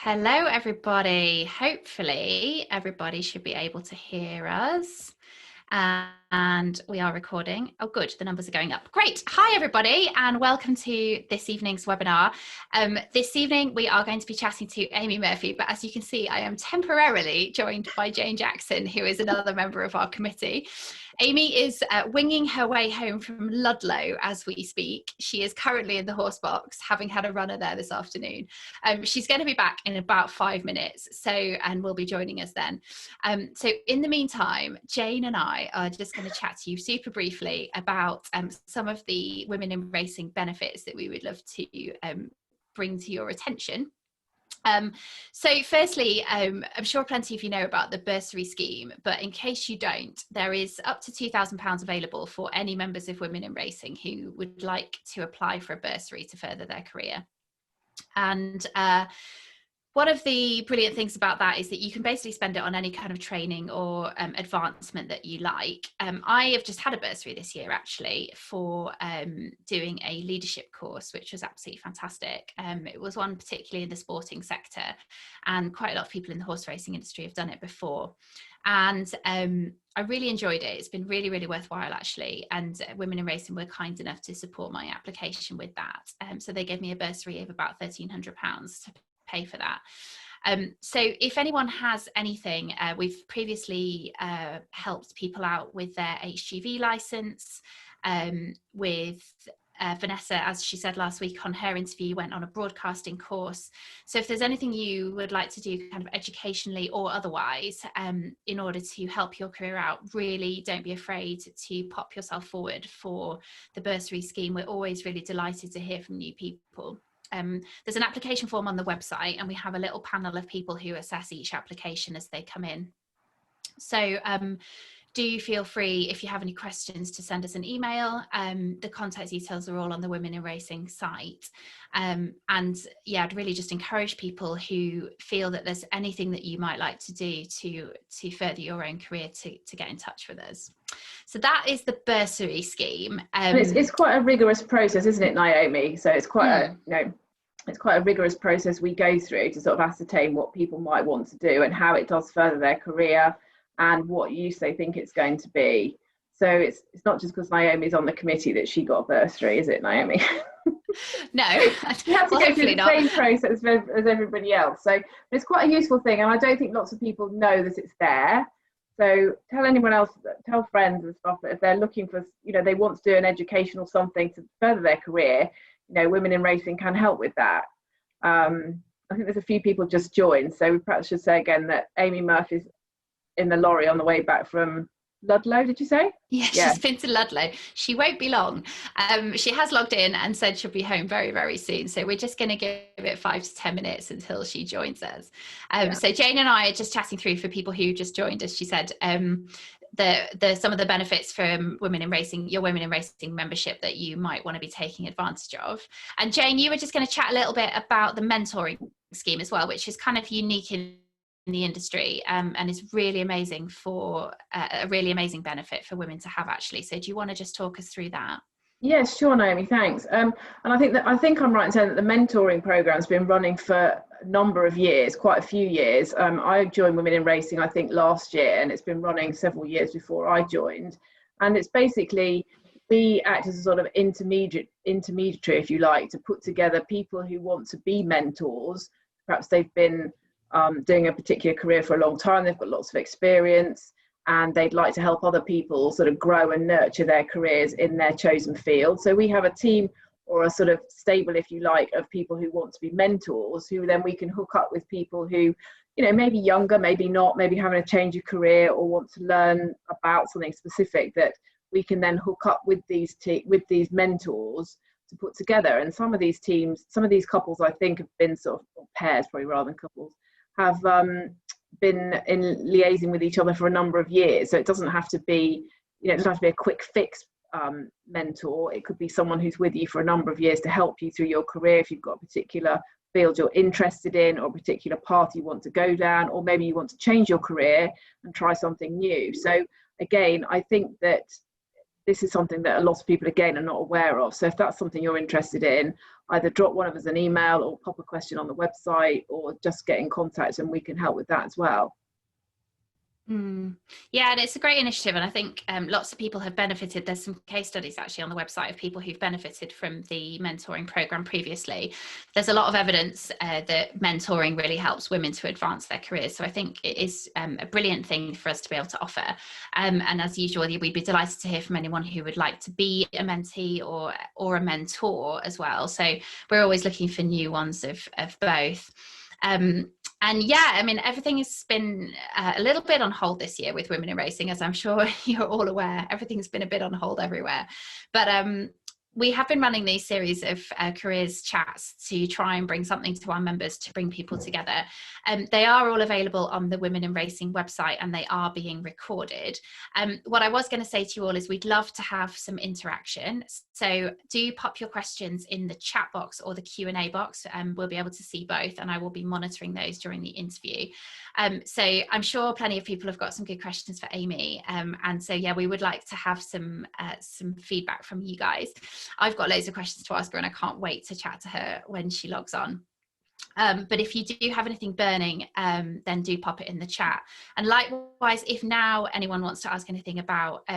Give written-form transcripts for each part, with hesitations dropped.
Hello, everybody. Hopefully, everybody should be able to hear us. And we are recording. Oh, good. The numbers are going up. Great. Hi, everybody, and welcome to this evening's webinar. This evening, we are going to be chatting to Amy Murphy, but as you can see, I am temporarily joined by Jane Jackson, who is another member of our committee. Amy is winging her way home from Ludlow as we speak. She is currently in the horse box, having had a runner there this afternoon. She's going to be back in about 5 minutes, and will be joining us then. So in the meantime, Jane and I are just going to chat to you super briefly about some of the women in racing benefits that we would love to bring to your attention. So firstly, I'm sure plenty of you know about the bursary scheme, but in case you don't, there is up to £2,000 available for any members of Women in Racing who would like to apply for a bursary to further their career. And one of the brilliant things about that is that you can basically spend it on any kind of training or advancement that you like. I have just had a bursary this year actually for doing a leadership course, which was absolutely fantastic. It was one particularly in the sporting sector, and quite a lot of people in the horse racing industry have done it before. And I really enjoyed it. It's been really, really worthwhile actually. And Women in Racing were kind enough to support my application with that. So they gave me a bursary of about £1,300 to pay for that. So if anyone has anything, we've previously helped people out with their HGV license, with Vanessa, as she said last week on her interview, went on a broadcasting course. So if there's anything you would like to do kind of educationally or otherwise in order to help your career out, really don't be afraid to pop yourself forward for the bursary scheme. We're always really delighted to hear from new people. There's an application form on the website, and we have a little panel of people who assess each application as they come in. So do feel free, if you have any questions, to send us an email. The contact details are all on the Women in Racing site. And yeah, I'd really just encourage people who feel that there's anything that you might like to do to further your own career to get in touch with us. So that is the bursary scheme. And it's quite a rigorous process, isn't it, Naomi? So it's quite it's quite a rigorous process we go through to sort of ascertain what people might want to do and how it does further their career and what use they think it's going to be. So it's not just because Naomi's on the committee that she got a bursary, is it, Naomi? No, you have to go through the same process as everybody else. So it's quite a useful thing, and I don't think lots of people know that it's there. So tell anyone else, tell friends and stuff that if they're looking for, they want to do an educational something to further their career, Women in Racing can help with that. I think there's a few people just joined, so we perhaps should say again that Amy Murphy's in the lorry on the way back from Ludlow, did you say? Yeah, she's been to Ludlow. She won't be long. She has logged in and said she'll be home very, very soon. So we're just going to give it 5 to 10 minutes until she joins us. So Jane and I are just chatting through, for people who just joined us, she said, some of the benefits from Women in Racing, your Women in Racing membership that you might want to be taking advantage of. And Jane, you were just going to chat a little bit about the mentoring scheme as well, which is kind of unique in the industry and is really amazing for a really amazing benefit for women to have actually. So do you want to just talk us through that? Yes, sure, Naomi, thanks. And I think I'm right in saying that the mentoring program's been running for a number of years, quite a few years. I joined Women in Racing, I think, last year, and it's been running several years before I joined. And it's basically, we act as a sort of intermediary, if you like, to put together people who want to be mentors. Perhaps they've been doing a particular career for a long time, they've got lots of experience, and they'd like to help other people sort of grow and nurture their careers in their chosen field. So we have a team, or a sort of stable, if you like, of people who want to be mentors, who then we can hook up with people who, maybe younger, maybe not, maybe having a change of career or want to learn about something specific, that we can then hook up with these mentors to put together. And some of these teams, some of these couples, I think, have been sort of pairs, probably rather than couples, have been in liaising with each other for a number of years. So it doesn't have to be, it doesn't have to be a quick fix mentor. It could be someone who's with you for a number of years to help you through your career if you've got a particular field you're interested in, or a particular path you want to go down, or maybe you want to change your career and try something new. So again, I think that this is something that a lot of people again are not aware of. So if that's something you're interested in, either drop one of us an email or pop a question on the website, or just get in contact and we can help with that as well. Yeah, and it's a great initiative, and I think lots of people have benefited. There's some case studies actually on the website of people who've benefited from the mentoring program previously. There's a lot of evidence that mentoring really helps women to advance their careers, so I think it is a brilliant thing for us to be able to offer. And as usual, we'd be delighted to hear from anyone who would like to be a mentee or a mentor as well. So we're always looking for new ones of both. And yeah, I mean, everything has been a little bit on hold this year with women in racing, as I'm sure you're all aware. Everything's been a bit on hold everywhere. But we have been running these series of careers chats to try and bring something to our members, to bring people together. They are all available on the Women in Racing website, and they are being recorded. What I was going to say to you all is we'd love to have some interaction. So do pop your questions in the chat box or the Q&A box. We'll be able to see both, and I will be monitoring those during the interview. So I'm sure plenty of people have got some good questions for Amy. And so, yeah, we would like to have some feedback from you guys. I've got loads of questions to ask her, and I can't wait to chat to her when she logs on. But if you do have anything burning, then do pop it in the chat. And likewise, if now anyone wants to ask anything about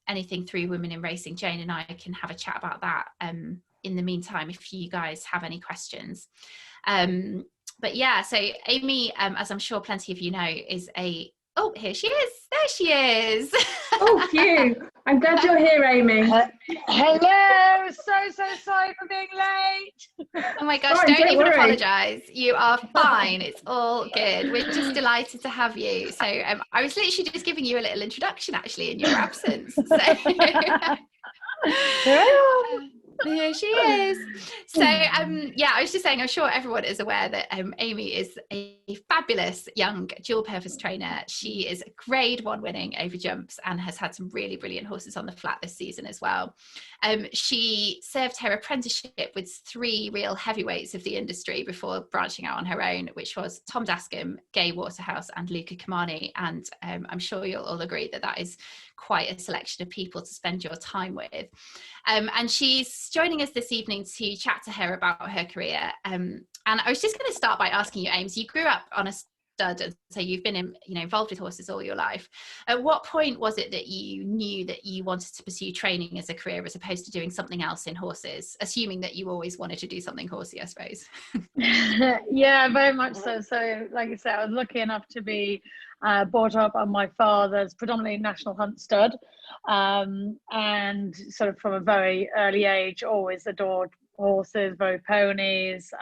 anything through Women in Racing, Jane and I can have a chat about that in the meantime, if you guys have any questions. But yeah, so Amy, as I'm sure plenty of you know, is oh, here she is. There she is. Oh, phew. I'm glad you're here, Amy. Hello. So sorry for being late. Oh my gosh, don't even apologise. You are fine. It's all good. We're just delighted to have you. So I was literally just giving you a little introduction, actually, in your absence. So here she is. So yeah, I was just saying, I'm sure everyone is aware that Amy is a fabulous young dual purpose trainer. She is grade 1 winning over jumps and has had some really brilliant horses on the flat this season as well. She served her apprenticeship with 3 real heavyweights of the industry before branching out on her own, which was Tom Dascombe, Gay Waterhouse and Luca Kamani. And I'm sure you'll all agree that that is quite a selection of people to spend your time with. And she's joining us this evening to chat to her about her career. And I was just going to start by asking you, Ames, you grew up on a stud, and so you've been involved with horses all your life. At what point was it that you knew that you wanted to pursue training as a career as opposed to doing something else in horses, assuming that you always wanted to do something horsey, I suppose? Yeah, very much so. So like I said, I was lucky enough to be brought up on my father's predominantly national hunt stud, and sort of from a very early age always adored horses, very ponies.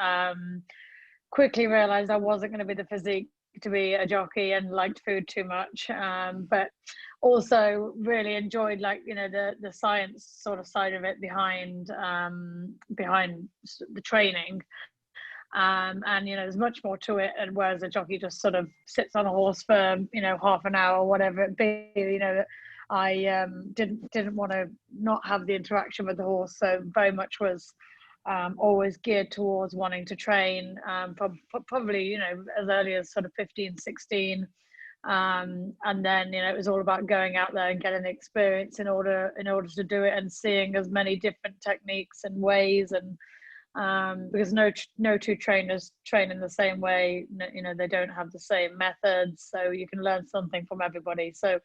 Quickly realized I wasn't going to be the physique to be a jockey, and liked food too much, but also really enjoyed the science sort of side of it behind the training. And there's much more to it, and whereas a jockey just sort of sits on a horse for half an hour or whatever it be, I didn't want to not have the interaction with the horse, so very much was always geared towards wanting to train from probably as early as sort of 15, 16, and then it was all about going out there and getting the experience in order to do it, and seeing as many different techniques and ways, and because no two trainers train in the same way. They don't have the same methods, so you can learn something from everybody. So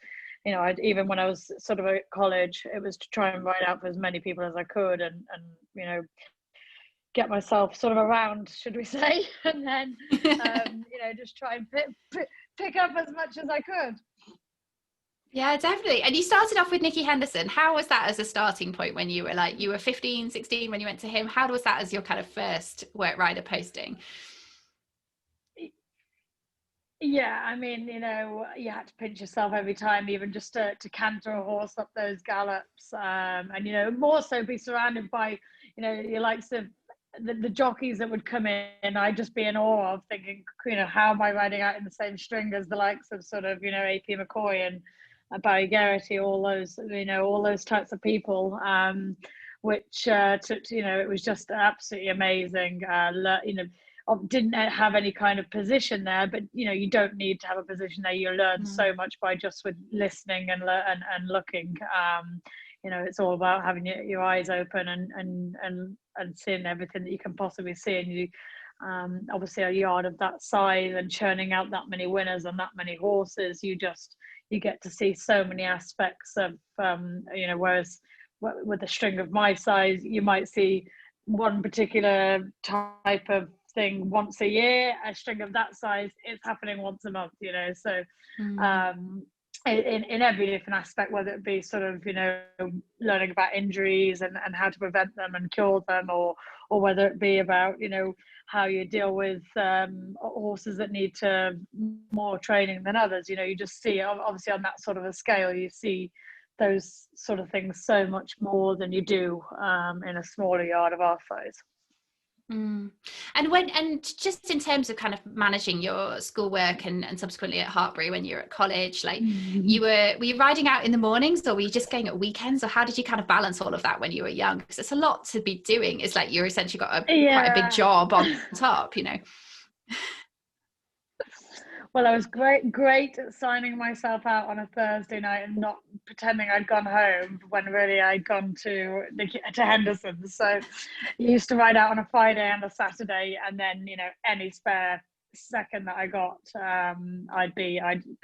even when I was sort of at college, it was to try and ride out for as many people as I could, and get myself sort of around, should we say, and then just try and pick up as much as I could. Yeah, definitely. And you started off with Nicky Henderson. How was that as a starting point when you were 15, 16 when you went to him? How was that as your kind of first work rider posting? Yeah, I mean, you had to pinch yourself every time, even just to canter a horse up those gallops, and more so be surrounded by your likes of the jockeys that would come in. I'd just be in awe of, thinking, how am I riding out in the same string as the likes of sort of AP McCoy and Barry Geraghty, all those types of people, which it was just absolutely amazing. Didn't have any kind of position there, but you don't need to have a position there. You learn so much by just with listening and looking. you know, it's all about having your eyes open and seeing everything that you can possibly see. And you, obviously a yard of that size and churning out that many winners and that many horses, you get to see so many aspects of, you know, whereas with a string of my size, you might see one particular type of thing once a year. A string of that size, it's happening once a month, you know. So in every different aspect, whether it be sort of, you know, learning about injuries and how to prevent them and cure them, or whether it be about, you know, how you deal with horses that need more training than others. You know, you just see, obviously on that sort of a scale, you see those sort of things so much more than you do in a smaller yard of our size. And just in terms of kind of managing your schoolwork and subsequently at Hartbury when you're at college, like were you riding out in the mornings, or were you just going at weekends, or how did you kind of balance all of that when you were young? Because it's a lot to be doing. It's like you're essentially got quite a big job on top, you know. Well, I was great at signing myself out on a Thursday night and not pretending I'd gone home when really I'd gone to Henderson's. So you used to ride out on a Friday and a Saturday, and then, you know, any spare second that I got, I'd be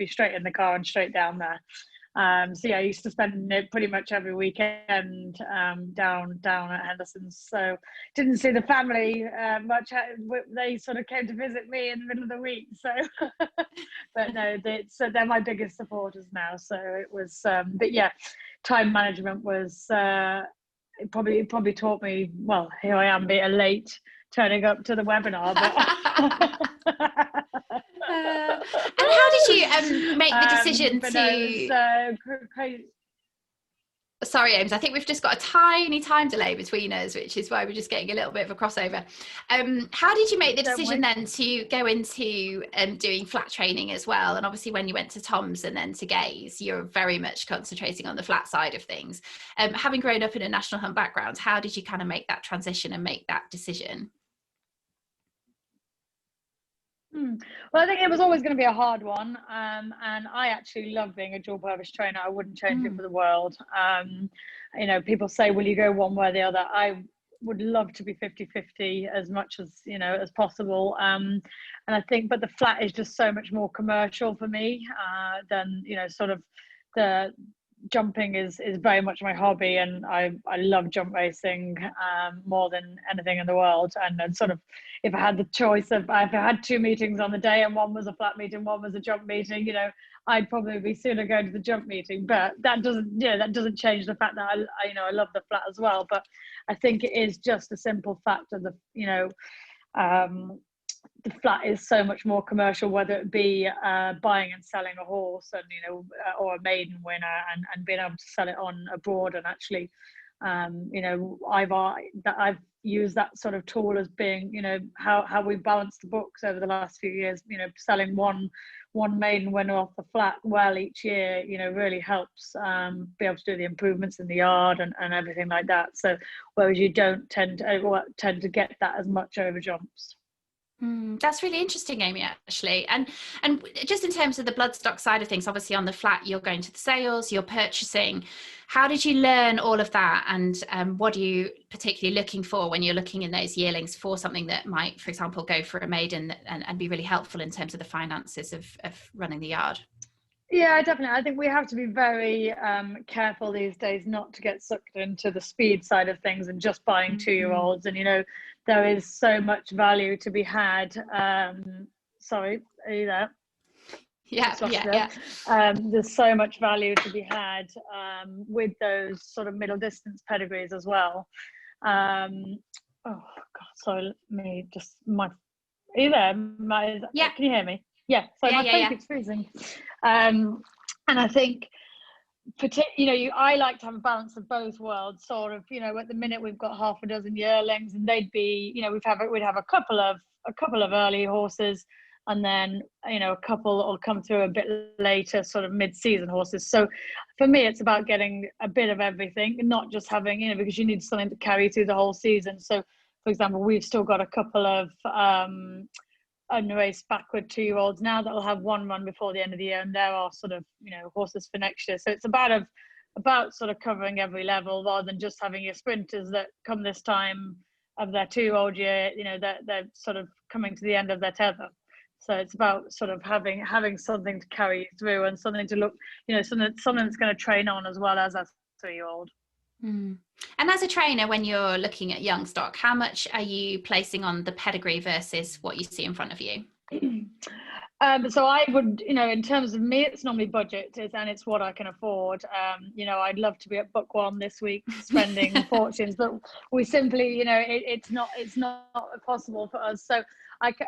straight in the car and straight down there. So yeah, I used to spend pretty much every weekend down at Henderson's. So didn't see the family much. They sort of came to visit me in the middle of the week. So, but no, so they're my biggest supporters now. So it was, but yeah, time management was it probably taught me. Well, here I am, being late turning up to the webinar, but. And how did you make the decision to? Crazy. Sorry, Ames, I think we've just got a tiny time delay between us, which is why we're just getting a little bit of a crossover. How did you make the decision then to go into doing flat training as well? And obviously when you went to Tom's and then to Gaze, you're very much concentrating on the flat side of things. Having grown up in a national hunt background, how did you kind of make that transition and make that decision? Well, I think it was always going to be a hard one, and I actually love being a dual purpose trainer. I wouldn't change it for the world. You know, people say, will you go one way or the other? I would love to be 50-50 as much as, you know, as possible, and I think, but the flat is just so much more commercial for me than, you know, sort of the jumping is very much my hobby, and I love jump racing more than anything in the world. And sort of, if I had the choice of, if I had two meetings on the day and one was a flat meeting, one was a jump meeting, you know, I'd probably be sooner going to the jump meeting. But that doesn't change the fact that I you know, I love the flat as well. But I think it is just a simple fact of the, you know, the flat is so much more commercial, whether it be buying and selling a horse, and, you know, or a maiden winner, and being able to sell it on abroad. And actually, you know, I've used that sort of tool as being, you know, how we balanced the books over the last few years. You know, selling one maiden winner off the flat well each year, you know, really helps be able to do the improvements in the yard and everything like that. So whereas you don't tend to get that as much over jumps. That's really interesting, Amy, actually. And just in terms of the bloodstock side of things, obviously on the flat, you're going to the sales, you're purchasing. How did you learn all of that? And what are you particularly looking for when you're looking in those yearlings for something that might, for example, go for a maiden and be really helpful in terms of the finances of running the yard? Yeah, definitely. I think we have to be very careful these days not to get sucked into the speed side of things and just buying 2-year-olds. And, you know, there is so much value to be had. Sorry, are you there? Yeah. There's so much value to be had with those sort of middle distance pedigrees as well. Oh God, sorry, are you there? Yeah. Can you hear me? Yeah, so my phone keeps freezing. And I think, you know, I like to have a balance of both worlds. Sort of, you know, at the minute we've got half a dozen yearlings, and they'd be, you know, we'd have a couple of early horses, and then, you know, a couple will come through a bit later, sort of mid-season horses. So for me, it's about getting a bit of everything, not just having, you know, because you need something to carry through the whole season. So, for example, we've still got a couple of unraced backward 2-year-olds now that will have one run before the end of the year, and there are sort of, you know, horses for next year. So it's about about sort of covering every level, rather than just having your sprinters that come this time of their 2-year-old year, you know, they're sort of coming to the end of their tether. So it's about sort of having something to carry you through, and something to look, you know, something that's going to train on, as well as a 3-year-old. Mm. And as a trainer, when you're looking at young stock, how much are you placing on the pedigree versus what you see in front of you? So I would, you know, in terms of me, it's normally budget, and it's what I can afford. You know, I'd love to be at book one this week, spending fortunes, but we simply, you know, it's not possible for us. So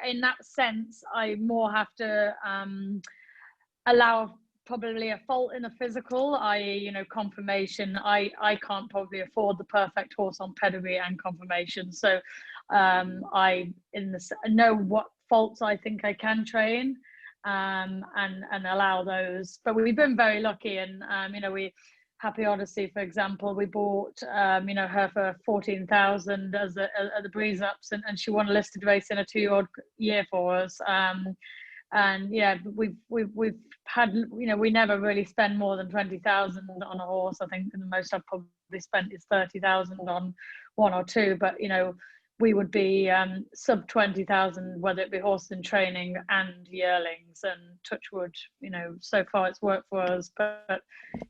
in that sense, I more have to allow probably a fault in the physical, i.e., you know, conformation. I can't probably afford the perfect horse on pedigree and conformation. So I know what faults I think I can train, and allow those. But we've been very lucky, and you know, Happy Odyssey, for example, we bought you know, her for 14,000 as the breeze ups, and she won a listed race in a 2-year-old year for us. And yeah, we've had, you know, we never really spend more than 20,000 on a horse. I think the most I've probably spent is 30,000 on one or two, but you know, we would be sub 20,000, whether it be horse in training and yearlings. And touch wood, you know, so far it's worked for us. But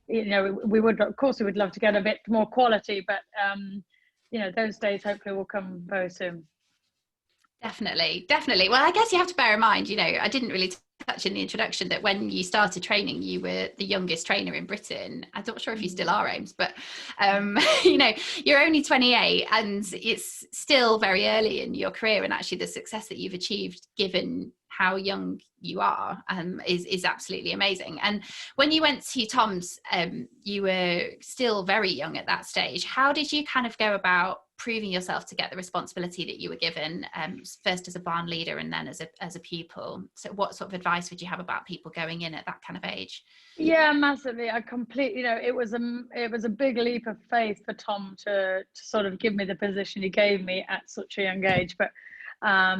you know, we would, of course, we would love to get a bit more quality, but you know, those days hopefully will come very soon. Definitely. Well, I guess you have to bear in mind, you know, I didn't really touch in the introduction that when you started training, you were the youngest trainer in Britain. I'm not sure if you still are, Ames, but you know, you're only 28, and it's still very early in your career, and actually the success that you've achieved, given how young you are, is absolutely amazing. And when you went to Tom's, you were still very young at that stage. How did you kind of go about proving yourself to get the responsibility that you were given, first as a barn leader and then as a pupil? So what sort of advice would you have about people going in at that kind of age? Yeah, massively. I completely, you know, it was a big leap of faith for Tom to sort of give me the position he gave me at such a young age. But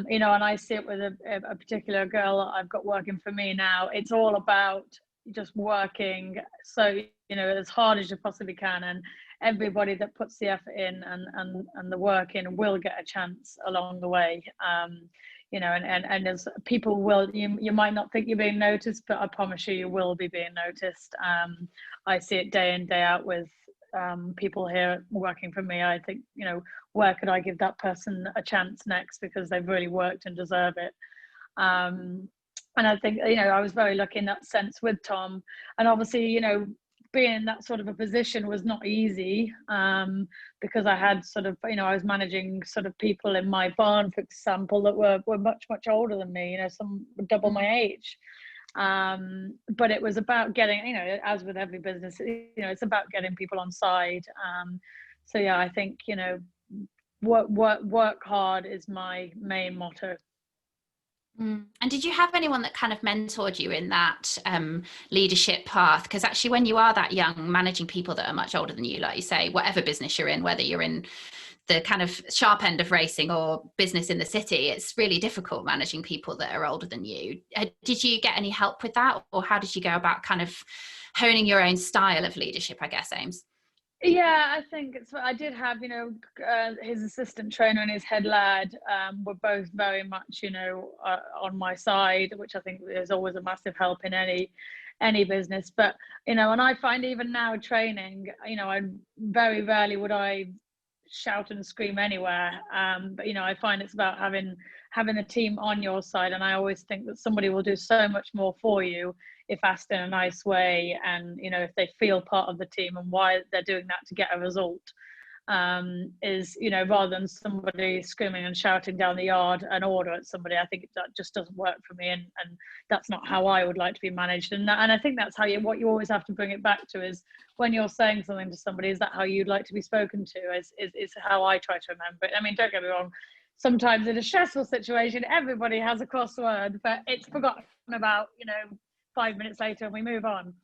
you know, and I see it with a particular girl that I've got working for me now. It's all about just working, so you know, as hard as you possibly can, and everybody that puts the effort in and the work in will get a chance along the way. You know, and as people will, you might not think you're being noticed, but I promise you will be being noticed. I see it day in, day out with people here working for me. I think, you know, where could I give that person a chance next, because they've really worked and deserve it. And I think, you know, I was very lucky in that sense with Tom. And obviously, you know, being in that sort of a position was not easy, because I had sort of, you know, I was managing sort of people in my barn, for example, that were much older than me, you know, some were double my age. But it was about getting, you know, as with every business, you know, it's about getting people on side. So yeah, I think, you know, work hard is my main motto. And did you have anyone that kind of mentored you in that leadership path? Because actually, when you are that young, managing people that are much older than you, like you say, whatever business you're in, whether you're in the kind of sharp end of racing or business in the city, it's really difficult managing people that are older than you. Did you get any help with that, or how did you go about kind of honing your own style of leadership, I guess, Ames? Yeah, I think I did have, you know, his assistant trainer and his head lad were both very much, you know, on my side, which I think is always a massive help in any business. But, you know, and I find even now training, you know, I very rarely would I shout and scream anywhere. But, you know, I find it's about having a team on your side. And I always think that somebody will do so much more for you if asked in a nice way, and you know, if they feel part of the team and why they're doing that to get a result, is, you know, rather than somebody screaming and shouting down the yard an order at somebody. I think that just doesn't work for me, and that's not how I would like to be managed. And I think that's how what you always have to bring it back to is, when you're saying something to somebody, is that how you'd like to be spoken to? Is how I try to remember it. I mean, don't get me wrong, sometimes in a stressful situation everybody has a crossword, but it's forgotten about, you know, 5 minutes later and we move on.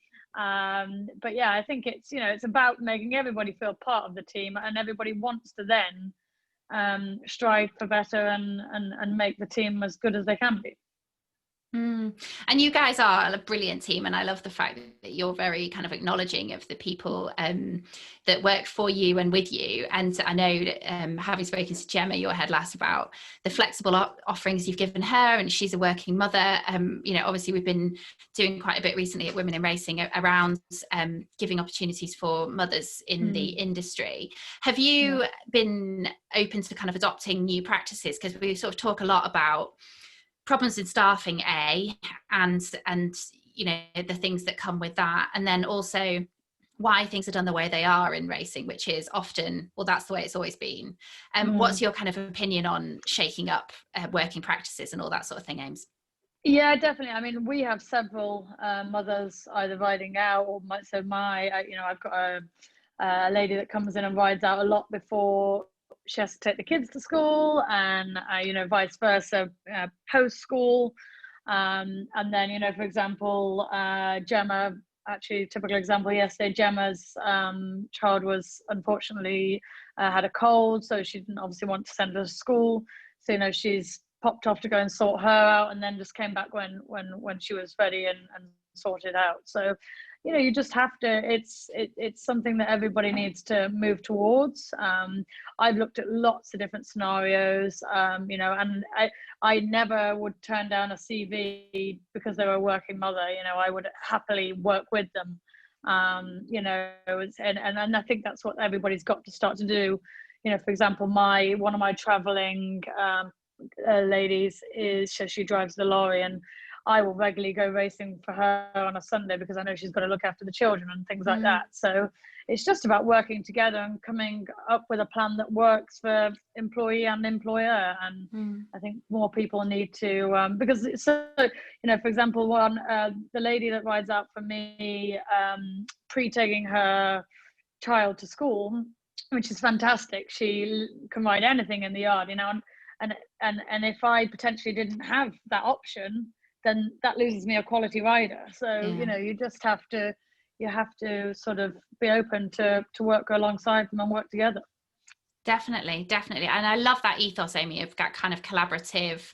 But yeah, I think it's, you know, it's about making everybody feel part of the team, and everybody wants to then strive for better and make the team as good as they can be. Mm. And you guys are a brilliant team, and I love the fact that you're very kind of acknowledging of the people that work for you and with you. And I know that having spoken to Gemma, your head last, about the flexible offerings you've given her, and she's a working mother. Obviously we've been doing quite a bit recently at Women in Racing around giving opportunities for mothers in the industry. Have you been open to kind of adopting new practices? Because we sort of talk a lot about problems in staffing, and the things that come with that, and then also why things are done the way they are in racing, which is often, well, that's the way it's always been. What's your kind of opinion on shaking up working practices and all that sort of thing, Ames? Yeah, definitely. I mean, we have several mothers either riding out, or I've got a lady that comes in and rides out a lot before she has to take the kids to school, and vice versa, post school. And then, for example, Gemma, actually typical example yesterday, Gemma's child was unfortunately had a cold, so she didn't obviously want to send her to school. So she's popped off to go and sort her out, and then just came back when she was ready and sorted out. So you just have to, it's something that everybody needs to move towards. I've looked at lots of different scenarios, and I never would turn down a CV because they were a working mother. I would happily work with them. And I think that's what everybody's got to start to do. For example, one of my traveling ladies she drives the lorry, and I will regularly go racing for her on a Sunday because I know she's got to look after the children and things like that. So it's just about working together and coming up with a plan that works for employee and employer. And I think more people need to, because it's for example, the lady that rides out for me, pre-taking her child to school, which is fantastic. She can ride anything in the yard, and if I potentially didn't have that option, then that loses me a quality rider. So you just have to sort of be open to work alongside them and work together. Definitely. And I love that ethos, Amy, of that kind of collaborative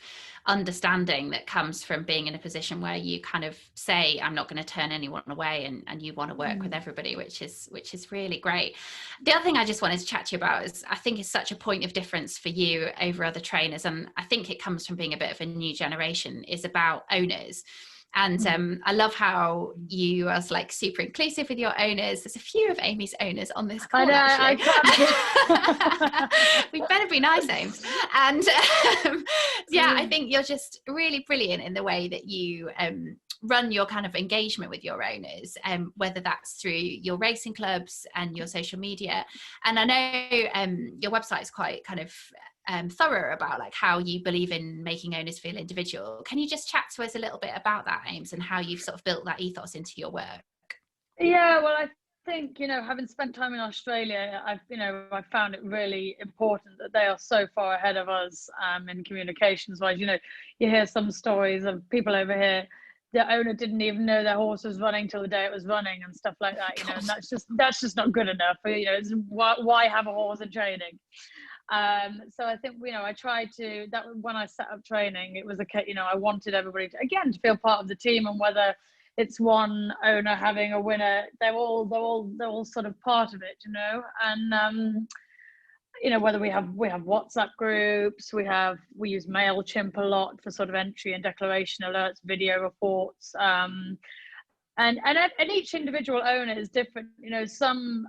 understanding that comes from being in a position where you kind of say, I'm not going to turn anyone away, and you want to work with everybody, which is really great. The other thing I just wanted to chat to you about is, I think, is such a point of difference for you over other trainers, and I think it comes from being a bit of a new generation, is about owners. And I love how you are like super inclusive with your owners. There's a few of Amy's owners on this call. I can't. We better be nice, Ames. And I think you're just really brilliant in the way that you run your kind of engagement with your owners, whether that's through your racing clubs and your social media. And I know your website is quite kind of thorough about like how you believe in making owners feel individual. Can you just chat to us a little bit about that, Ames, and how you've sort of built that ethos into your work? Yeah, well, I think, having spent time in Australia, I've found it really important that they are so far ahead of us in communications wise. You hear some stories of people over here, the owner didn't even know their horse was running till the day it was running and stuff like that, and that's just not good enough. It's, why have a horse in training? So I think, I tried to, that when I set up training, it was I wanted everybody to, again, to feel part of the team, and whether it's one owner having a winner, they're all sort of part of it, and whether we have WhatsApp groups, we use MailChimp a lot for sort of entry and declaration alerts, video reports, and each individual owner is different. Some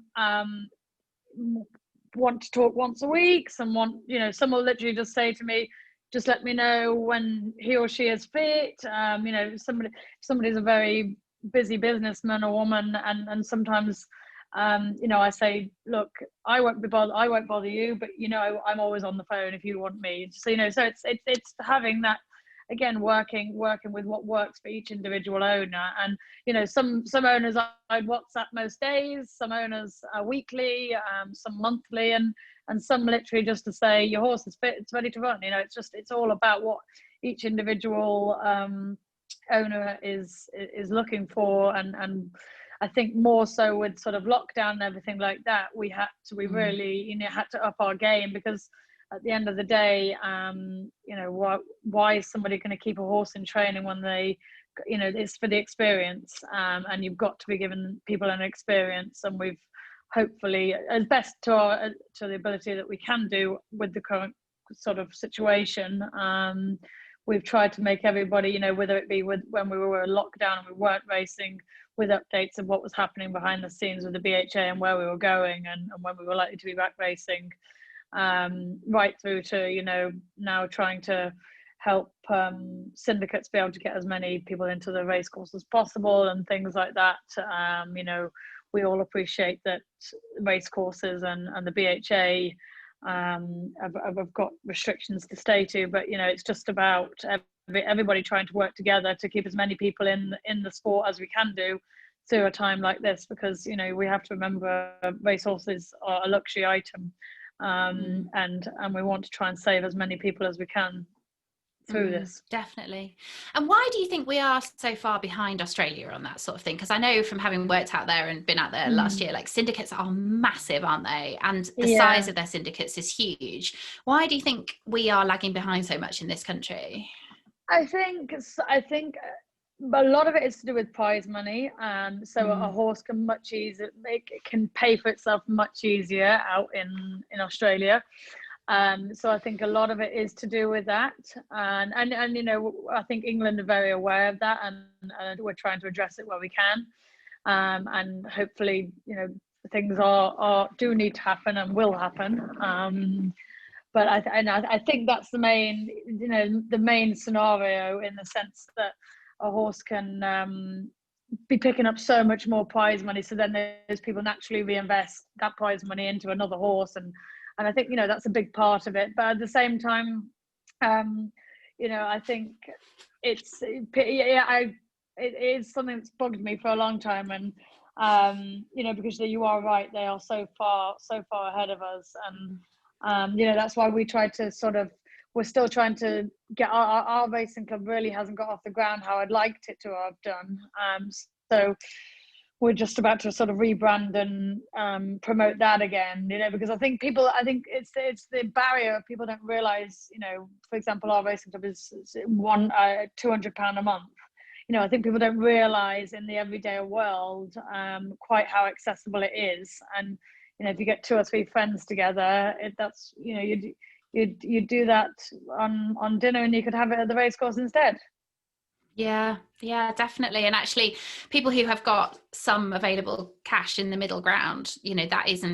want to talk once a week, some will literally just say to me, just let me know when he or she is fit. Somebody's a very busy businessman or woman, and sometimes I say, look, I won't bother you, but I'm always on the phone if you want me. So so it's having that, again, working with what works for each individual owner. And some owners I'd WhatsApp most days, some owners weekly, some monthly, and some literally just to say your horse is fit, it's ready to run. It's all about what each individual owner is looking for. And I think more so with sort of lockdown and everything like that, we really had to up our game, because at the end of the day, you know, why is somebody going to keep a horse in training when they, you know, it's for the experience, and you've got to be giving people an experience, and we've hopefully, as best to the ability that we can do with the current sort of situation, we've tried to make everybody, you know, whether it be with when we were in lockdown and we weren't racing, with updates of what was happening behind the scenes with the BHA and where we were going, and when we were likely to be back racing, right through to, you know, now trying to help syndicates be able to get as many people into the race course as possible and things like that. You know, we all appreciate that race courses and the BHA have got restrictions to stay to, but you know, it's just about everybody trying to work together to keep as many people in the sport as we can do through a time like this, because you know, we have to remember racehorses are a luxury item, and we want to try and save as many people as we can through this. Definitely. And why do you think we are so far behind Australia on that sort of thing? Because I know from having worked out there and been out there last year, like syndicates are massive, aren't they? And the size of their syndicates is huge. Why do you think we are lagging behind so much in this country? I think a lot of it is to do with prize money. So a horse can much easier, it can pay for itself much easier out in Australia. So I think a lot of it is to do with that, and you know, I think England are very aware of that, and we're trying to address it where we can, and hopefully, you know, things do need to happen and will happen. But I think that's the main, you know, the main scenario, in the sense that a horse can be picking up so much more prize money, so then those people naturally reinvest that prize money into another horse, and I think, you know, that's a big part of it. But at the same time, you know, I think it is something that's bugged me for a long time, and you know, because you are right, they are so far ahead of us, and you know, that's why we tried to we're still trying to get our racing club really hasn't got off the ground how I'd liked it to have done. So we're just about to sort of rebrand and promote that again, you know, because I think it's the barrier. People don't realize, you know, for example, our racing club is £200 a month. You know, I think people don't realize in the everyday world quite how accessible it is. And, you know, if you get 2 or 3 friends together, that's, you know, you'd do that on dinner, and you could have it at the racecourse instead. Yeah, definitely. And actually, people who have got some available cash in the middle ground, you know, that is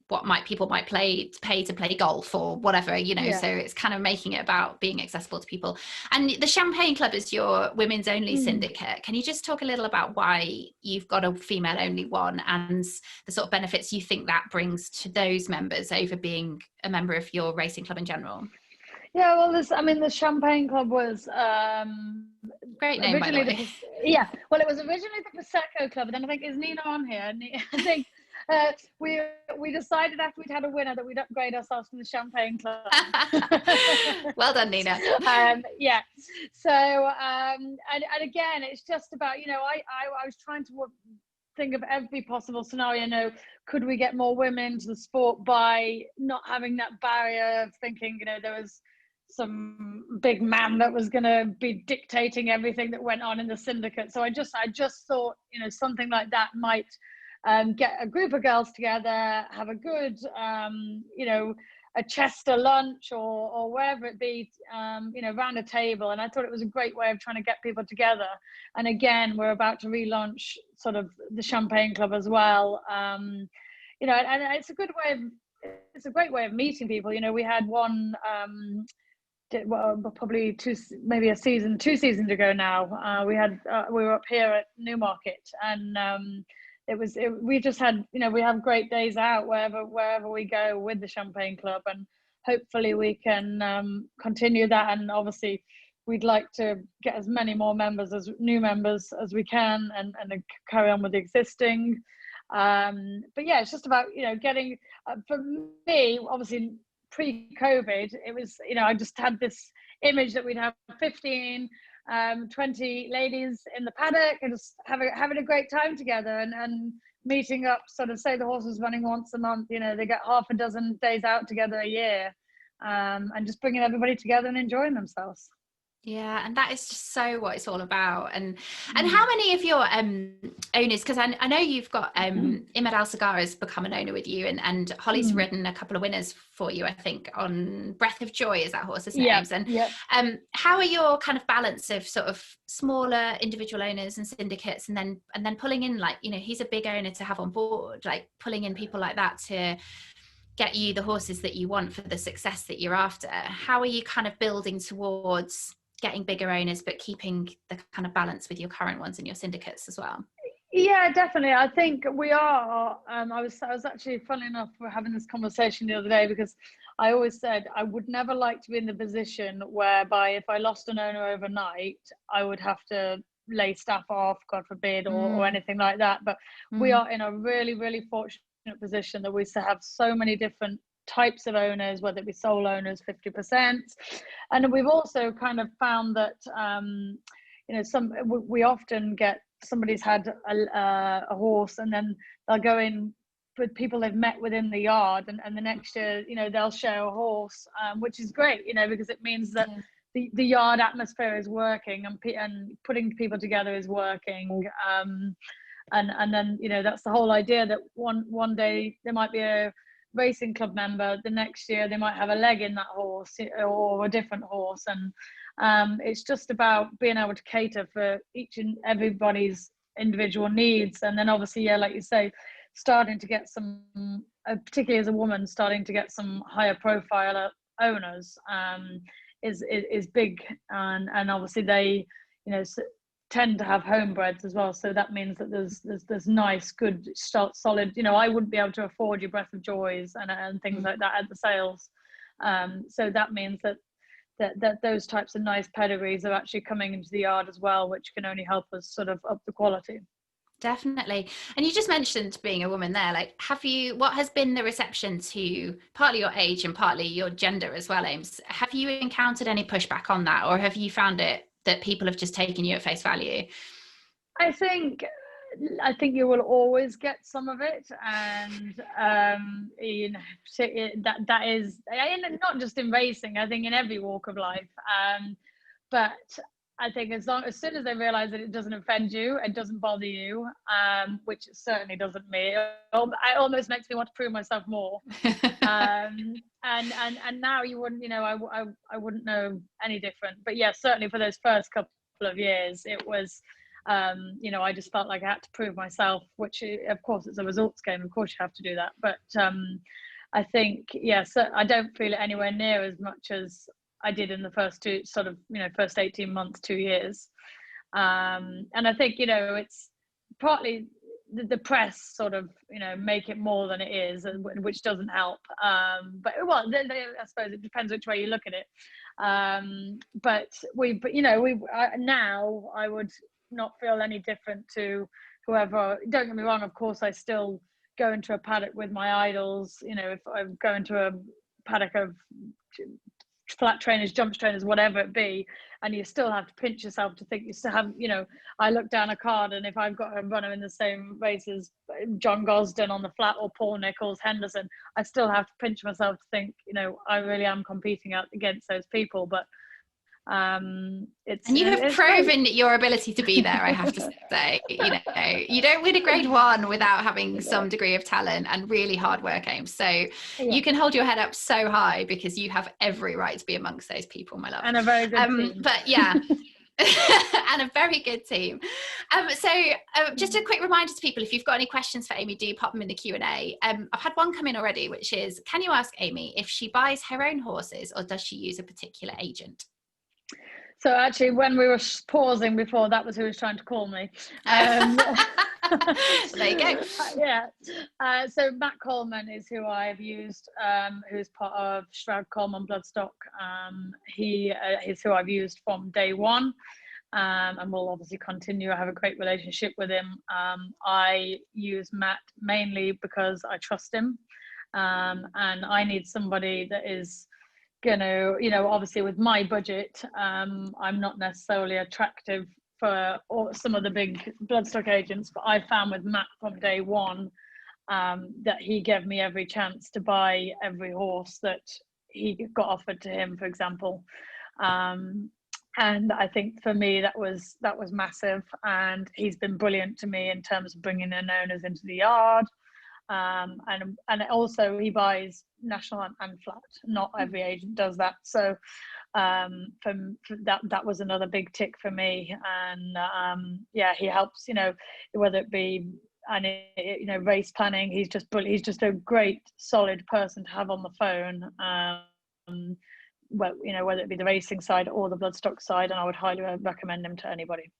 what people might pay to play golf or whatever, you know. So it's kind of making it about being accessible to people. And the Champagne Club is your women's only syndicate. Can you just talk a little about why you've got a female only one, and the sort of benefits you think that brings to those members over being a member of your racing club in general? Yeah, well, the Champagne Club was great name, by the way. Well, it was originally the Prosecco Club, and then I think, is Nina on here? I think we decided after we'd had a winner that we'd upgrade ourselves to the Champagne Club. Well done, Nina. Yeah. So and again, it's just about, you know, I was trying to think of every possible scenario. You know, could we get more women to the sport by not having that barrier of thinking, you know, there was some big man that was going to be dictating everything that went on in the syndicate. So I just thought, you know, something like that might get a group of girls together, have a good, you know, a Chester lunch or wherever it be, you know, round a table. And I thought it was a great way of trying to get people together. And again, we're about to relaunch sort of the Champagne Club as well. You know, and it's a great way of meeting people. You know, we had one, probably 2 seasons ago now. We were up here at Newmarket, and we just had, you know, we have great days out wherever we go with the Champagne Club, and hopefully we can continue that. And obviously we'd like to get as many more new members as we can, and carry on with the existing. But yeah, it's just about, you know, getting, for me, obviously pre-COVID, it was, you know, I just had this image that we'd have 15, 20 ladies in the paddock and just having a great time together, and meeting up, sort of, say the horse was running once a month, you know, they get half a dozen days out together a year, and just bringing everybody together and enjoying themselves. Yeah, and that is just so what it's all about. And how many of your owners, because I know you've got Imad Al Sagar has become an owner with you, and Holly's ridden a couple of winners for you, I think, on Breath of Joy is that horse's names. And how are your kind of balance of sort of smaller individual owners and syndicates, and then pulling in, like, you know, he's a big owner to have on board, like pulling in people like that to get you the horses that you want for the success that you're after? How are you kind of building towards getting bigger owners but keeping the kind of balance with your current ones and your syndicates as well? Yeah, definitely. I think we are. I was actually, funnily enough, we're having this conversation the other day, because I always said I would never like to be in the position whereby if I lost an owner overnight, I would have to lay staff off, God forbid, or anything like that. But we are in a really, really fortunate position that we have so many different types of owners, whether it be sole owners, 50%, and we've also kind of found that you know, we often get somebody's had a horse, and then they'll go in with people they've met within the yard, and the next year, you know, they'll share a horse, which is great, you know, because it means that the yard atmosphere is working, and putting people together is working, and then, you know, that's the whole idea, that one day there might be a racing club member, the next year they might have a leg in that horse or a different horse, and it's just about being able to cater for each and everybody's individual needs. And then obviously, yeah, like you say, starting to get some, particularly as a woman, starting to get some higher profile owners is big, and obviously they, you know, tend to have homebreds as well, so that means that there's nice, good, solid, you know, I wouldn't be able to afford your Breath of Joys and things like that at the sales, so that means that those types of nice pedigrees are actually coming into the yard as well, which can only help us sort of up the quality. Definitely. And you just mentioned being a woman there, like, what has been the reception to partly your age and partly your gender as well, Ames? Have you encountered any pushback on that, or have you found it that people have just taken you at face value? I think you will always get some of it, and you know, that is not just in racing, I think in every walk of life, but I think as soon as they realize that it doesn't offend you, it doesn't bother you, which it certainly doesn't me. It almost makes me want to prove myself more. And now you wouldn't, you know, I wouldn't know any different. But yeah, certainly for those first couple of years, it was, you know, I just felt like I had to prove myself, which of course it's a results game. Of course you have to do that. But I think, yeah, so I don't feel it anywhere near as much as I did in the first first 18 months, 2 years. And I think, you know, it's partly the press sort of, you know, make it more than it is, which doesn't help. But well, I suppose it depends which way you look at it. But now I would not feel any different to whoever. Don't get me wrong, of course, I still go into a paddock with my idols. You know, if I go into a paddock of flat trainers, jump trainers, whatever it be, and you still have to pinch yourself to think you still have, you know, I look down a card, and if I've got a runner in the same race as John Gosden on the flat, or Paul Nicholls, Henderson, I still have to pinch myself to think, you know, I really am competing against those people. But and you have proven your ability to be there, I have to say. You know, you don't win a grade 1 without having some degree of talent and really hard work, Ames. So you can hold your head up so high, because you have every right to be amongst those people, my love. And a very good team. But yeah. And a very good team. Just a quick reminder to people, if you've got any questions for Amy, do pop them in the Q&A. I've had one come in already, which is, can you ask Amy if she buys her own horses, or does she use a particular agent? So actually, when we were pausing before, that was who was trying to call me. There you go. Yeah. So Matt Coleman is who I've used, who's part of Stroud Coleman Bloodstock. He is who I've used from day one, and will obviously continue. I have a great relationship with him. I use Matt mainly because I trust him, and I need somebody that is gonna, you know, obviously with my budget, I'm not necessarily attractive for some of the big bloodstock agents, but I found with Matt from day one, that he gave me every chance to buy every horse that he got offered to him, for example. And I think for me that was massive, and he's been brilliant to me in terms of bringing in owners into the yard. And also he buys national and flat. Not every agent does that, so from that was another big tick for me. And yeah, he helps, you know, whether it be, and you know, race planning. He's just brilliant. He's just a great solid person to have on the phone. Well, you know, whether it be the racing side or the bloodstock side, and I would highly recommend him to anybody.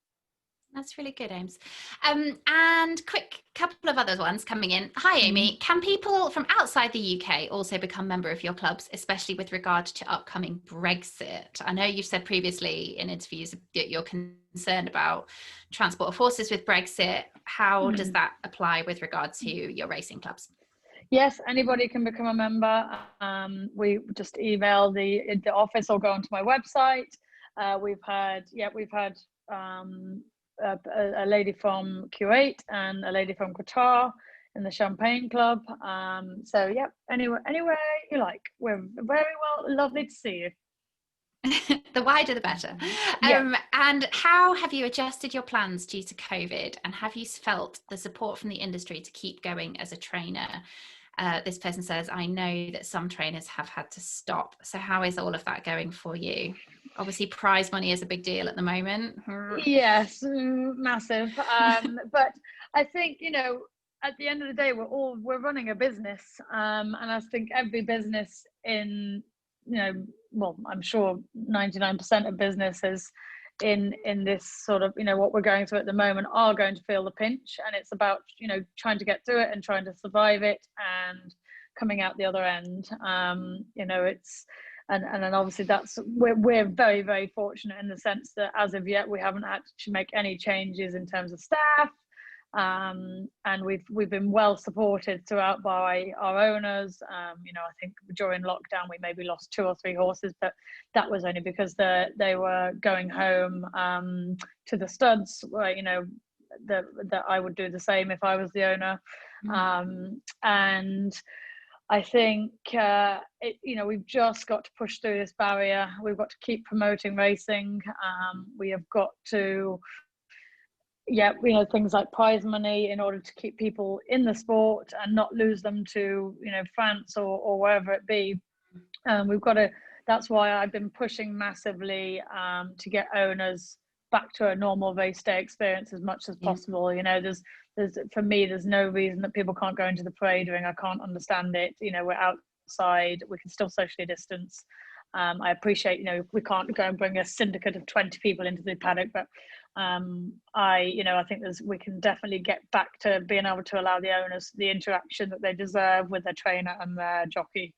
That's really good, Ames. And quick couple of other ones coming in. Hi, Amy. Can people from outside the UK also become member of your clubs, especially with regard to upcoming Brexit? I know you've said previously in interviews that you're concerned about transport of horses with Brexit. How does that apply with regard to your racing clubs? Yes, anybody can become a member. We just email the office or go onto my website. We've had a lady from Kuwait and a lady from Qatar in the Champagne Club. So yeah, anywhere you like. We're very lovely to see you. The wider the better. Yeah. And how have you adjusted your plans due to COVID, and have you felt the support from the industry to keep going as a trainer? This person says, I know that some trainers have had to stop. So how is all of that going for you? Obviously prize money is a big deal at the moment. Yes, massive. But I think, you know, at the end of the day, we're running a business. And I think every business in, you know, well, I'm sure 99% of businesses in this sort of, you know, what we're going through at the moment are going to feel the pinch, and it's about, you know, trying to get through it and trying to survive it and coming out the other end. You know, it's and then obviously we're very fortunate in the sense that as of yet we haven't had to make any changes in terms of staff. And we've been well supported throughout by our owners. You know, I think during lockdown we maybe lost 2 or 3 horses, but that was only because they were going home to the studs, where, you know, that I would do the same if I was the owner. And I think you know, we've just got to push through this barrier. We've got to keep promoting racing. We have got to, yeah, you know, things like prize money in order to keep people in the sport and not lose them to, you know, France or wherever it be. We've got to. That's why I've been pushing massively to get owners back to a normal race day experience as much as possible. You know, there's for me, there's no reason that people can't go into the parade ring. I can't understand it. You know, we're outside. We can still socially distance. I appreciate, you know, we can't go and bring a syndicate of 20 people into the paddock, but you know, I think we can definitely get back to being able to allow the owners the interaction that they deserve with their trainer and their jockey,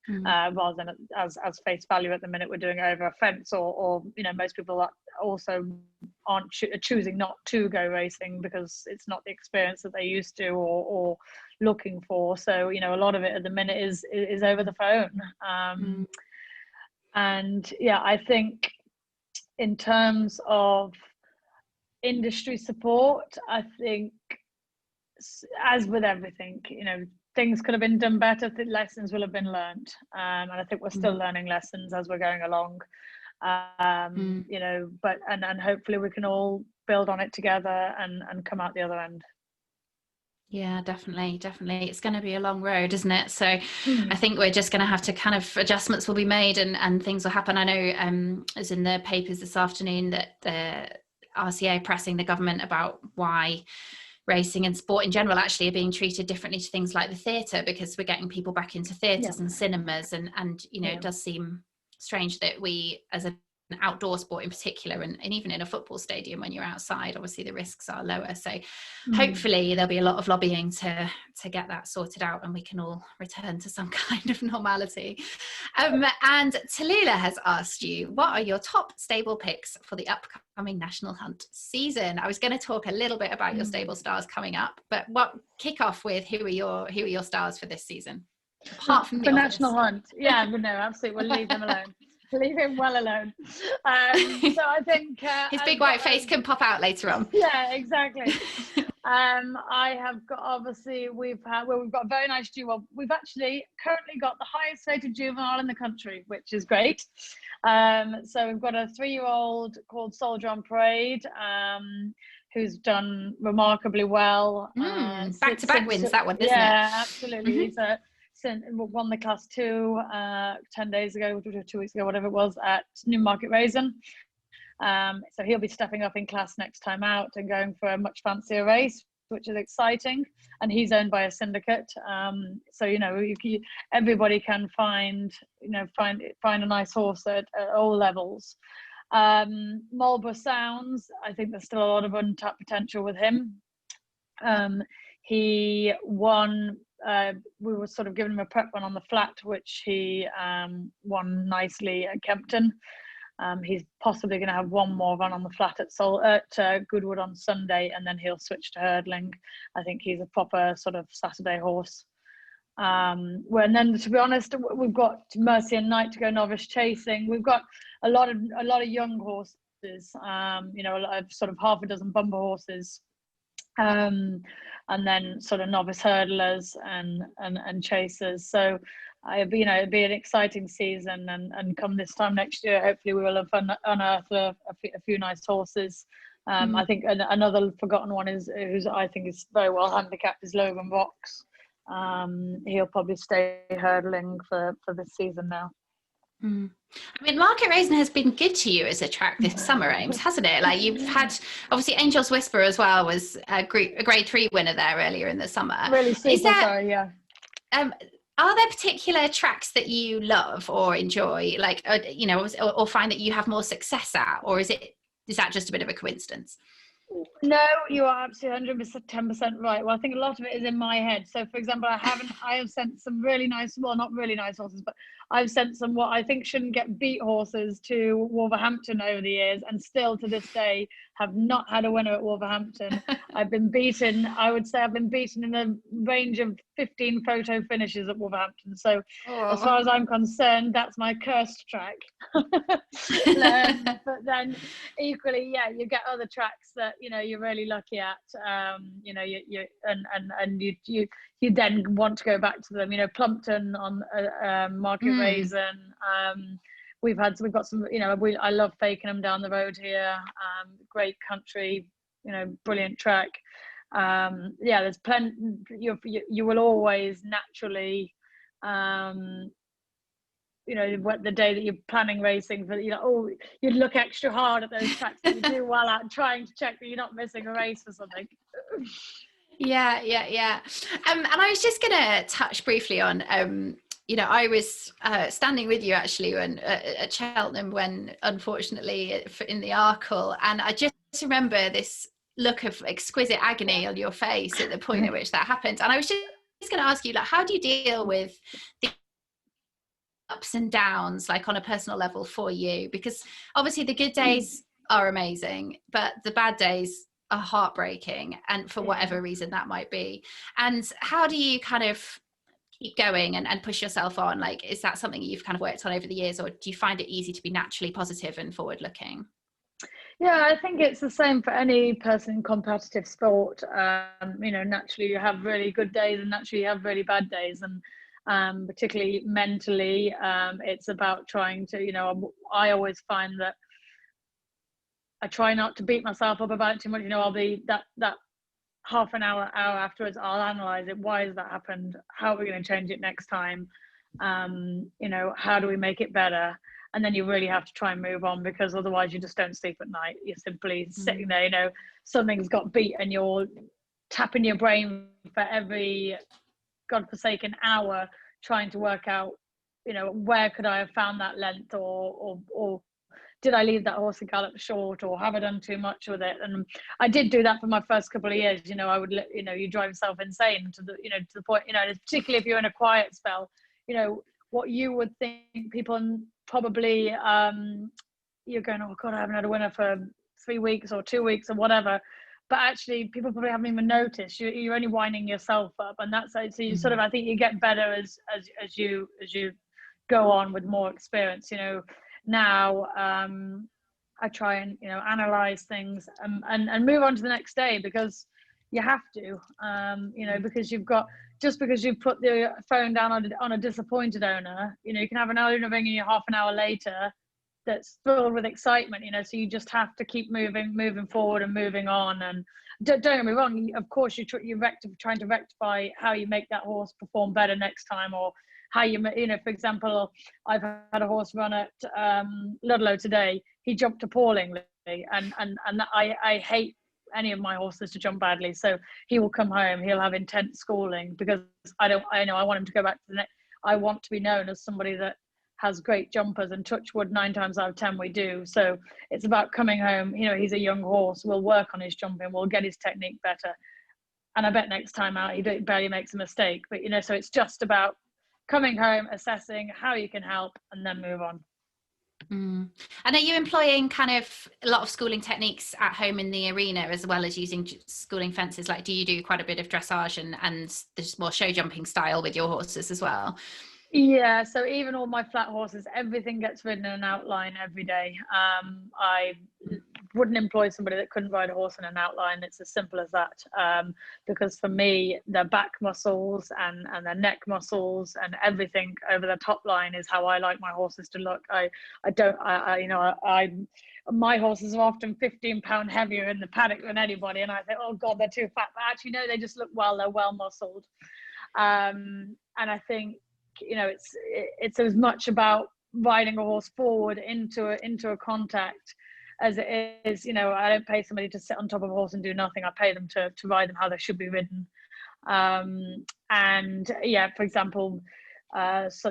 rather than as face value. At the minute we're doing it over a fence, or you know, most people also aren't choosing not to go racing because it's not the experience that they used to or looking for. So, you know, a lot of it at the minute is over the phone. And yeah, I think in terms of industry support, I think as with everything, you know, things could have been done better. Lessons will have been learned, and I think we're still learning lessons as we're going along. You know, but and hopefully we can all build on it together and come out the other end. Yeah, definitely. It's going to be a long road, isn't it? So I think we're just going to have to kind of, adjustments will be made and things will happen. I know as in the papers this afternoon that the RCA pressing the government about why racing and sport in general actually are being treated differently to things like the theatre, because we're getting people back into theatres and cinemas, and you know, it does seem strange that we, as an outdoor sport in particular, and even in a football stadium when you're outside, obviously the risks are lower. So hopefully there'll be a lot of lobbying to get that sorted out and we can all return to some kind of normality. And Tallulah has asked you, what are your top stable picks for the upcoming National Hunt season? I was going to talk a little bit about your stable stars coming up, but kick off with who are your stars for this season? apart from the for office. National Hunt. Yeah, but no, absolutely, we'll leave him alone. Leave him well alone. So I think his big white face can pop out later on. Yeah, exactly. I have got, obviously we've got a very nice duel. We've actually currently got the highest rated juvenile in the country, which is great. So we've got a 3-year-old called Soldier on Parade, who's done remarkably well. Back-to-back wins, that one, isn't it? Yeah, absolutely. He's won the class 2 10 days ago, 2 weeks ago, whatever it was, at Newmarket Raisin. So he'll be stepping up in class next time out and going for a much fancier race, which is exciting. And he's owned by a syndicate, so everybody can find a nice horse at all levels. Marlborough Sounds, I think there's still a lot of untapped potential with him. He won. We were sort of giving him a prep run on the flat, which he won nicely at Kempton. He's possibly going to have one more run on the flat at Goodwood on Sunday, and then he'll switch to hurdling. I think he's a proper sort of Saturday horse. And then, to be honest, we've got Mercy and Knight to go novice chasing. We've got a lot of young horses. Sort of half a dozen bumper horses, and then sort of novice hurdlers and chasers. So it'd be an exciting season, and come this time next year, hopefully we will have unearthed a few nice horses. I think another forgotten one who's I think is very well handicapped is Logan Rocks. He'll probably stay hurdling for this season now. I mean, Market Raisin has been good to you as a track this summer, Ames, hasn't it? Like, you've had, obviously, Angel's Whisper as well was a grade 3 winner there earlier in the summer. Really super, sorry, yeah. Are there particular tracks that you love or enjoy, like, or find that you have more success at, or is that just a bit of a coincidence? No, you are absolutely 110% right. Well, I think a lot of it is in my head. So, for example, I have sent some really nice, well, not really nice horses, but I've sent some what I think shouldn't get beat horses to Wolverhampton over the years, and still to this day have not had a winner at Wolverhampton. I've been beaten, I would say I've been beaten in a range of 15 photo finishes at Wolverhampton. So as far as I'm concerned, that's my cursed track. But then equally, yeah, you get other tracks that, you're really lucky at, you then want to go back to them. Plumpton on Market Raisin. We've got some, I love Fakenham down the road here. Great country, brilliant track. There's plenty. You will always naturally, the day that you're planning racing for, you'd look extra hard at those tracks that you do well at, trying to check that you're not missing a race or something. Yeah. And I was just going to touch briefly on, I was standing with you actually at Cheltenham when, unfortunately, in the Arkle, and I just remember this look of exquisite agony on your face at the point at which that happened. And I was just going to ask you, like, how do you deal with the ups and downs, like on a personal level for you? Because obviously the good days are amazing, but the bad days are heartbreaking, and for whatever reason that might be. And how do you kind of keep going and push yourself on? Like, is that something you've kind of worked on over the years, or do you find it easy to be naturally positive and forward looking? Yeah, I think it's the same for any person in competitive sport. Naturally you have really good days, and naturally you have really bad days, and particularly mentally, it's about trying to, I always find that I try not to beat myself up about it too much. I'll be that half an hour afterwards, I'll analyze it. Why has that happened? How are we going to change it next time? How do we make it better? And then you really have to try and move on, because otherwise you just don't sleep at night. You're simply sitting there, something's got beat, and you're tapping your brain for every godforsaken hour trying to work out, where could I have found that length, or did I leave that horse and gallop short, or have I done too much with it? And I did do that for my first couple of years. I would, you drive yourself insane to the point, particularly if you're in a quiet spell, what you would think people probably, you're going, oh God, I haven't had a winner for 3 weeks or 2 weeks or whatever. but actually people probably haven't even noticed. You're only winding yourself up, and that's so you sort of, I think you get better as you go on with more experience. Now I try and analyze things, and move on to the next day, because you have to, because just because you've put the phone down on a disappointed owner, you can have an owner ringing you half an hour later that's filled with excitement, so you just have to keep moving forward and moving on. And don't get me wrong, of course you're trying to rectify how you make that horse perform better next time, or how for example, I've had a horse run at Ludlow today. He jumped appallingly, and I hate any of my horses to jump badly, so he will come home, he'll have intense schooling, because I know I want him to go back to the next. I want to be known as somebody that has great jumpers, and touch wood, 9 times out of 10 we do. So it's about coming home, he's a young horse, we'll work on his jumping, we'll get his technique better, and I bet next time out he barely makes a mistake. But so it's just about coming home, assessing how you can help, and then move on. And are you employing kind of a lot of schooling techniques at home in the arena, as well as using schooling fences? Like, do you do quite a bit of dressage and there's more show jumping style with your horses as well? Yeah, so even all my flat horses, everything gets ridden in an outline every day. I wouldn't employ somebody that couldn't ride a horse in an outline. It's as simple as that. Because for me, their back muscles and their neck muscles and everything over the top line is how I like my horses to look. My horses are often 15-pound heavier in the paddock than anybody, and I think, oh God, they're too fat. But actually, no, they just look well. They're well muscled, and I think it's as much about riding a horse forward into a contact as it is. I don't pay somebody to sit on top of a horse and do nothing. I pay them to ride them how they should be ridden. And yeah, for example, horse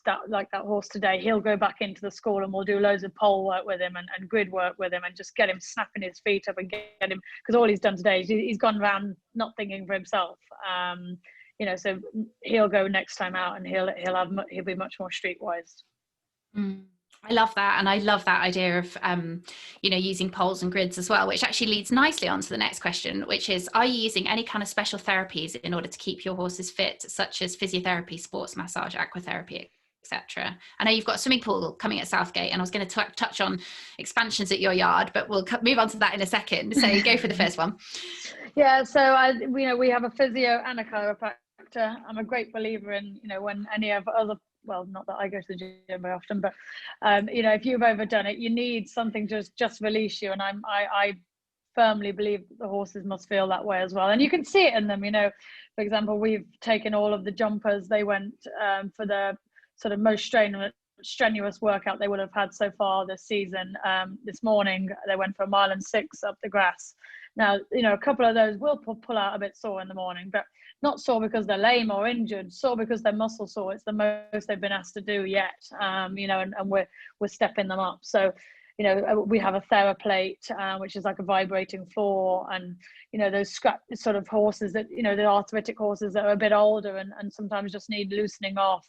that horse today, he'll go back into the school and we'll do loads of pole work with him and grid work with him, and just get him snapping his feet up and get him, because all he's done today is he's gone around not thinking for himself. So he'll go next time out, and he'll be much more streetwise. I love that, and I love that idea of using poles and grids as well, which actually leads nicely on to the next question, which is, are you using any kind of special therapies in order to keep your horses fit, such as physiotherapy, sports massage, aquatherapy, etc.? I know you've got a swimming pool coming at Southgate, and I was going to touch on expansions at your yard, but we'll move on to that in a second. So go for the first one. Yeah, so we have a physio and a chiropractor. I'm a great believer in, when any of other, well, not that I go to the gym very often, but if you've overdone it, you need something to just release you. And I firmly believe that the horses must feel that way as well. And you can see it in them. For example, we've taken all of the jumpers. They went for the sort of most strenuous workout they would have had so far this season. This morning they went for 1.6 miles up the grass. Now, a couple of those will pull out a bit sore in the morning, but not sore because they're lame or injured, sore because they're muscle sore. It's the most they've been asked to do yet, and we're stepping them up. So, we have a TheraPlate, which is like a vibrating floor, and, those scrap sort of horses that, the arthritic horses that are a bit older and sometimes just need loosening off.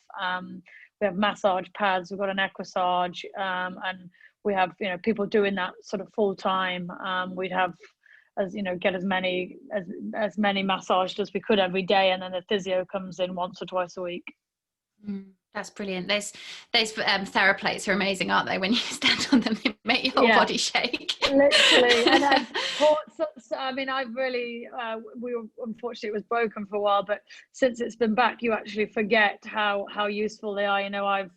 We have massage pads, we've got an equisage, and we have, people doing that sort of full time. We'd have, get as many massaged as we could every day, and then the physio comes in once or twice a week. That's brilliant. Those TheraPlates are amazing, aren't they? When you stand on them, they make your whole body shake. Literally. And I've really, unfortunately it was broken for a while, but since it's been back, you actually forget how useful they are. I've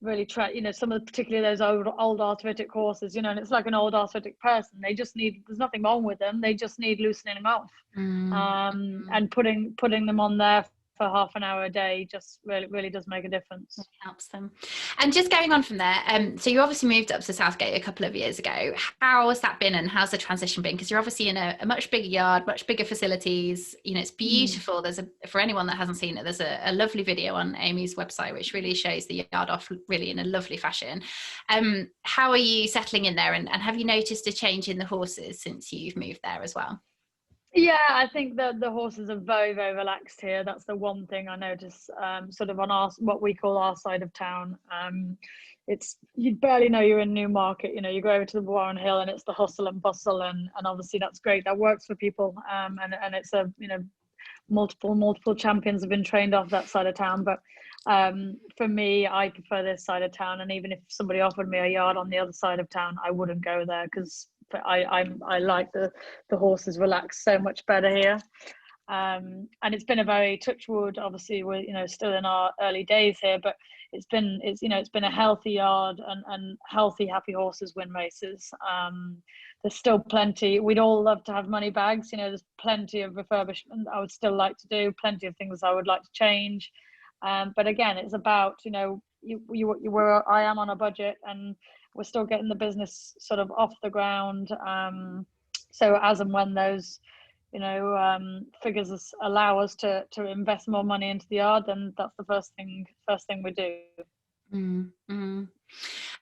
really tried, some of particularly those old arthritic horses, and it's like an old arthritic person. They just need, there's nothing wrong with them, they just need loosening off. And putting them on there for half an hour a day just really does make a difference. It helps them. And just going on from there, so you obviously moved up to Southgate a couple of years ago. How has that been, and how's the transition been? Because you're obviously in a much bigger yard, much bigger facilities. It's beautiful. For anyone that hasn't seen it, there's a lovely video on Amy's website which really shows the yard off really in a lovely fashion. How are you settling in there, and have you noticed a change in the horses since you've moved there as well? Yeah, I think the horses are very, very relaxed here. That's the one thing I notice, sort of on what we call our side of town. you barely know you're in Newmarket. You go over to the Warren Hill and it's the hustle and bustle, and obviously that's great. That works for people, and it's a multiple champions have been trained off that side of town. But for me, I prefer this side of town, and even if somebody offered me a yard on the other side of town, I wouldn't go there, because I like the horses relax so much better here. And it's been a very, touch wood, obviously we're still in our early days here, but it's been a healthy yard, and healthy, happy horses win races. There's still plenty. We'd all love to have money bags. There's plenty of refurbishment I would still like to do, plenty of things I would like to change. But again, it's about, I am on a budget, and we're still getting the business sort of off the ground. So as and when those, figures allow us to invest more money into the yard, then that's the first thing we do. Mm-hmm.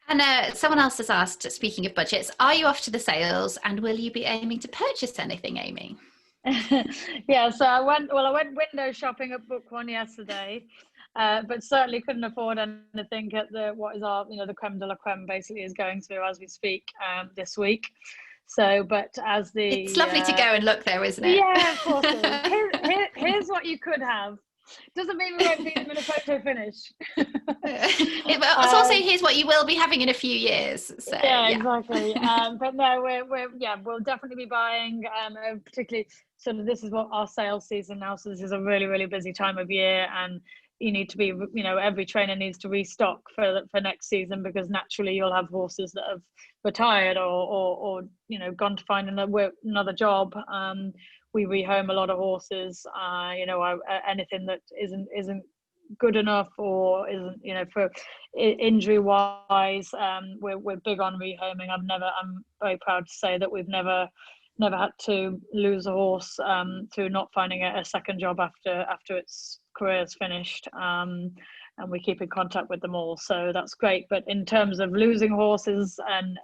And someone else has asked, speaking of budgets, are you off to the sales, and will you be aiming to purchase anything, Amy? Yeah, so I went window shopping at Book One yesterday, but certainly couldn't afford anything at what is our, the creme de la creme basically is going through as we speak this week. So, but as it's lovely to go and look there, isn't it? Yeah, of course it is. Here's what you could have. Doesn't mean we won't be in a photo finish. It's also here's what you will be having in a few years. So, yeah, exactly. But no, we'll definitely be buying. Particularly, sort of, this is what our sales season now. So this is a really, really busy time of year, and you need to be, every trainer needs to restock for next season, because naturally you'll have horses that have retired or gone to find another job. We rehome a lot of horses. Anything that isn't good enough or isn't, for injury wise, we're big on rehoming. I'm very proud to say that we've never had to lose a horse through not finding a second job after its career is finished, and we keep in contact with them all, so that's great. But in terms of losing horses, and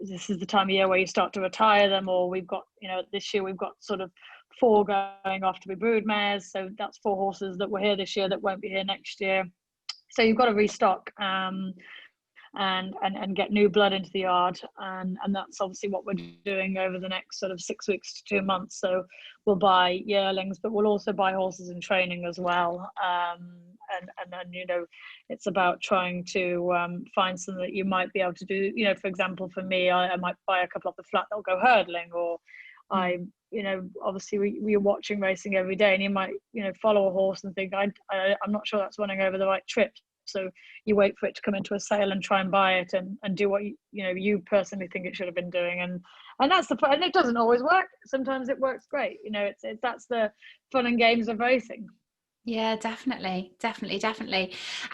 this is the time of year where you start to retire them, or we've got, this year we've got sort of 4 going off to be brood mares, so that's 4 horses that were here this year that won't be here next year. So you've got to restock and get new blood into the yard, and that's obviously what we're doing over the next sort of 6 weeks to 2 months. So we'll buy yearlings, but we'll also buy horses in training as well. And then, it's about trying to find something that you might be able to do. For example, for me, I might buy a couple off the flat that'll go hurdling, or obviously we're watching racing every day, and you might, follow a horse and think, I'm not sure that's running over the right trip. So you wait for it to come into a sale and try and buy it and do what you personally think it should have been doing, and that's and it doesn't always work. Sometimes it works great. That's the fun and games of racing. Yeah, definitely.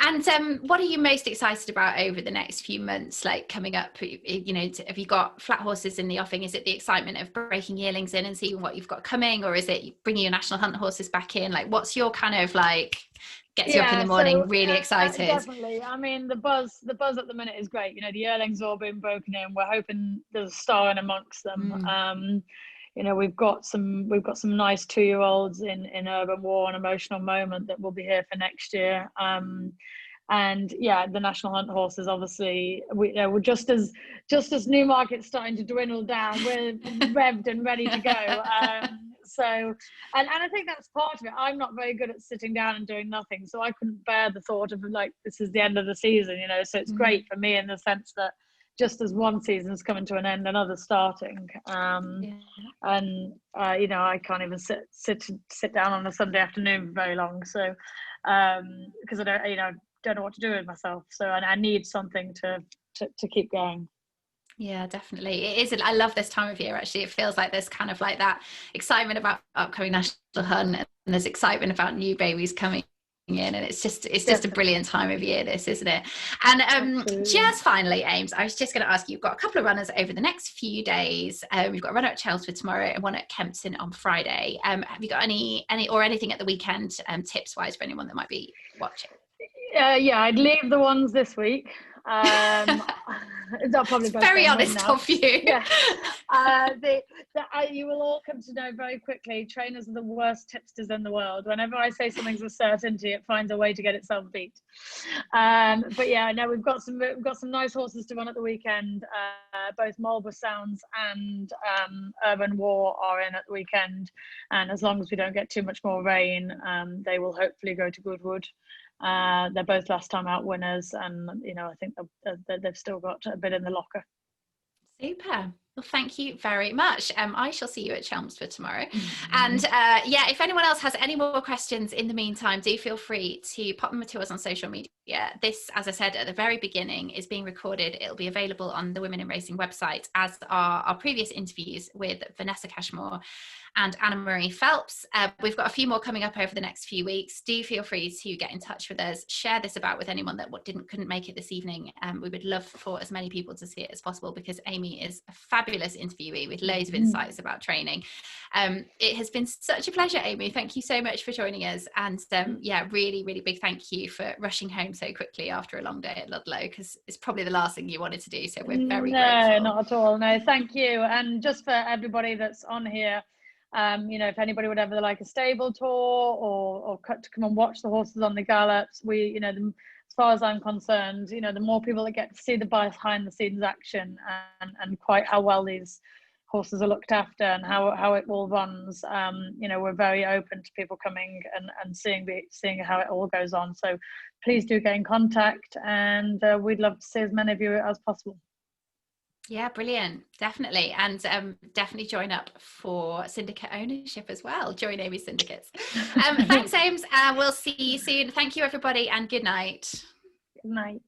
And what are you most excited about over the next few months, like coming up? Have you got flat horses in the offing? Is it the excitement of breaking yearlings in and seeing what you've got coming, or is it bringing your national hunt horses back in? Like, what's your kind of like gets you up in the morning really excited? Definitely. I mean, the buzz at the minute is great. The yearlings all been broken in. We're hoping there's a star in amongst them. We've got some nice 2-year-olds in Urban War and Emotional Moment that will be here for next year. And yeah, the national hunt horses, obviously, we're just as Newmarket's starting to dwindle down, we're revved and ready to go. So, and I think that's part of it. I'm not very good at sitting down and doing nothing, so I couldn't bear the thought of, like, this is the end of the season, so it's great for me in the sense that just as one season's coming to an end, another's starting. And I can't even sit down on a Sunday afternoon for very long. So because I don't know what to do with myself. So I need something to keep going. Yeah, definitely. It is. I love this time of year, actually. It feels like there's kind of like that excitement about upcoming national hunt, and there's excitement about new babies coming in, and it's just a brilliant time of year, this, isn't it? And just finally, Ames, I was just going to ask you, you've got a couple of runners over the next few days. We've got a runner at Chelmsford tomorrow and one at Kempton on Friday. Have you got any or anything at the weekend tips wise for anyone that might be watching? Yeah, I'd leave the ones this week. They'll probably It's both very go and win honest now. of you. Yeah. You will all come to know very quickly, trainers are the worst tipsters in the world. Whenever I say something's a certainty, it finds a way to get itself beat. But yeah, no, we've got some nice horses to run at the weekend. Both Marlborough Sounds and Urban War are in at the weekend, and as long as we don't get too much more rain, they will hopefully go to Goodwood. They're both last time out winners, and I think they've still got a bit in the locker. Super. Well, thank you very much. I shall see you at Chelmsford tomorrow. And yeah, if anyone else has any more questions in the meantime, do feel free to pop them to us on social media. This, as I said at the very beginning, is being recorded. It'll be available on the Women in Racing website, as are our previous interviews with Vanessa Cashmore and Anna-Marie Phelps. We've got a few more coming up over the next few weeks. Do feel free to get in touch with us. Share this about with anyone that couldn't make it this evening. We would love for as many people to see it as possible, because Amy is a fabulous interviewee with loads of insights about training. It has been such a pleasure, Amy. Thank you so much for joining us. And yeah, really, really big thank you for rushing home so quickly after a long day at Ludlow, because it's probably the last thing you wanted to do. So we're very grateful. No, not at all. No, thank you. And just for everybody that's on here, if anybody would ever like a stable tour or to come and watch the horses on the gallops, as far as I'm concerned, the more people that get to see the behind the scenes action and quite how well these horses are looked after and how it all runs, we're very open to people coming and seeing how it all goes on. So please do get in contact, and we'd love to see as many of you as possible. Yeah, brilliant. Definitely. And definitely join up for syndicate ownership as well. Join Amy's syndicates. Thanks, Ames. We'll see you soon. Thank you, everybody, and good night. Good night.